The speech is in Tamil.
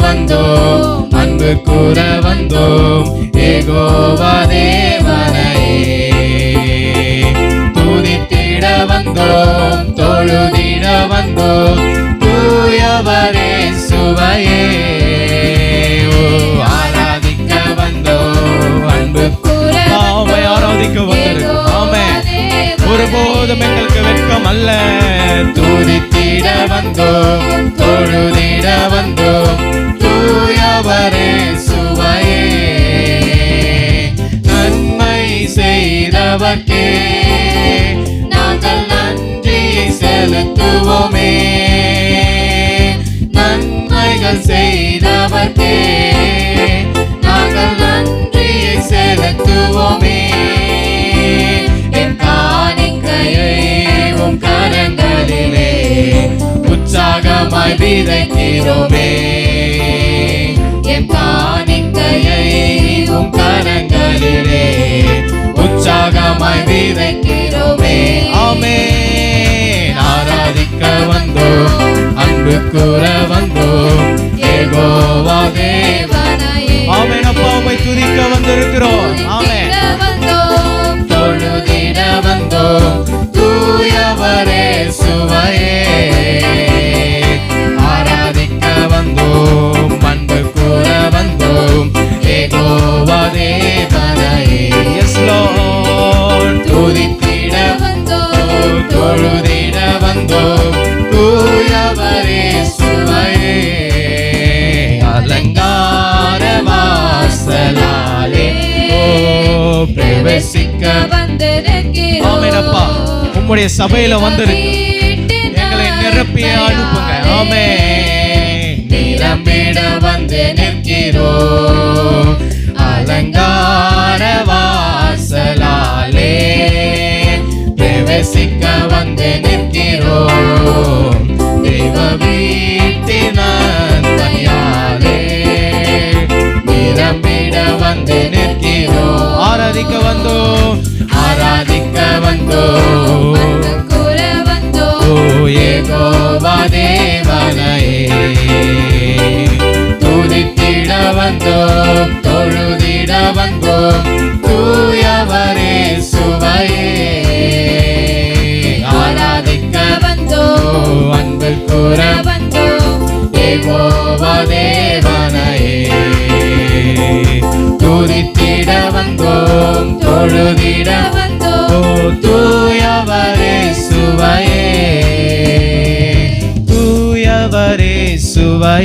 வந்தோம், அன்பு கூற வந்தோம், யெகோவா தேவனையே. துதித்திட வந்தோம், தொழுதிட வந்தோம், தூயவரே சுவையே. ஆராதிக்க வந்தோம், அன்பு கூறவை ஆராதிக்க வந்திருக்கோம். ஆமென். ஒருபோதும் எங்களுக்கு வெட்கம் அல்ல. துதித்திட வந்தோம், தொழுதிட வந்தோம், தூயவரே சுவையே. நன்மை செய்தவர்க்கே நாங்கள் நன்றி செலுத்துவோமே. நன்மைகள் செய்தவர்க்கே நாங்கள் நன்றி செலுத்துவோமே. என் காணிக்கையை உம் கரங்களிலே உற்சாகமாய் விதைக்கிறோமே. என் காணிக்கையை உம் கரங்களிலே உற்சாகமாய் விதைக்கிறோமே. ஆமென். ஆராதிக்க வந்தோம், அன்பு கூற வந்தோம், யெகோவா தேவனையே. ஆமென். அப்பா உம்மை துதிக்க வந்திருக்கிறோம். ஆமென். தொழுதிட வந்தோம், தூயவரே சுவையே. ஆராதிக்க வந்தோம், அன்பு கூற வந்தோம், யெகோவா தேவனையே. S Lord. துதித்திட வந்தோம், தொழுதிட வந்தோம், தூயவரே சுவையே. அலங்கார வாசலாலே பிரவேசிக்க வந்திருக்கிறோம். ஆமென். அப்பா உம்முடைய சபையில வந்திருக்கு, எங்களை நிரப்பிய அனுப்புங்க. ஆமென். நிரம்பிட வந்து நிற்கிறோம், அலங்கார வாசலாலே பிரவேசிக்க வந்து நிற்கிறோம். தெய்வ வீட்டின் நன்மையாலே நிரம்பிட வந்து நிற்கிறோம். ஆராதிக்க வந்தோம், ஆராதிக்க வந்தோம், யெகோவா தேவனையே. துதித்திட வந்தோம், தொழுதிட வந்தோம், தூயவரே சுவையே. ஆராதிக்க வந்தோம், அன்பு கூற வந்தோம், யெகோவா தேவனையே. துதித்திட வந்தோம், தொழுதிட வந்தோம், தூயவரே சுவையே. தூயவரே சுவை.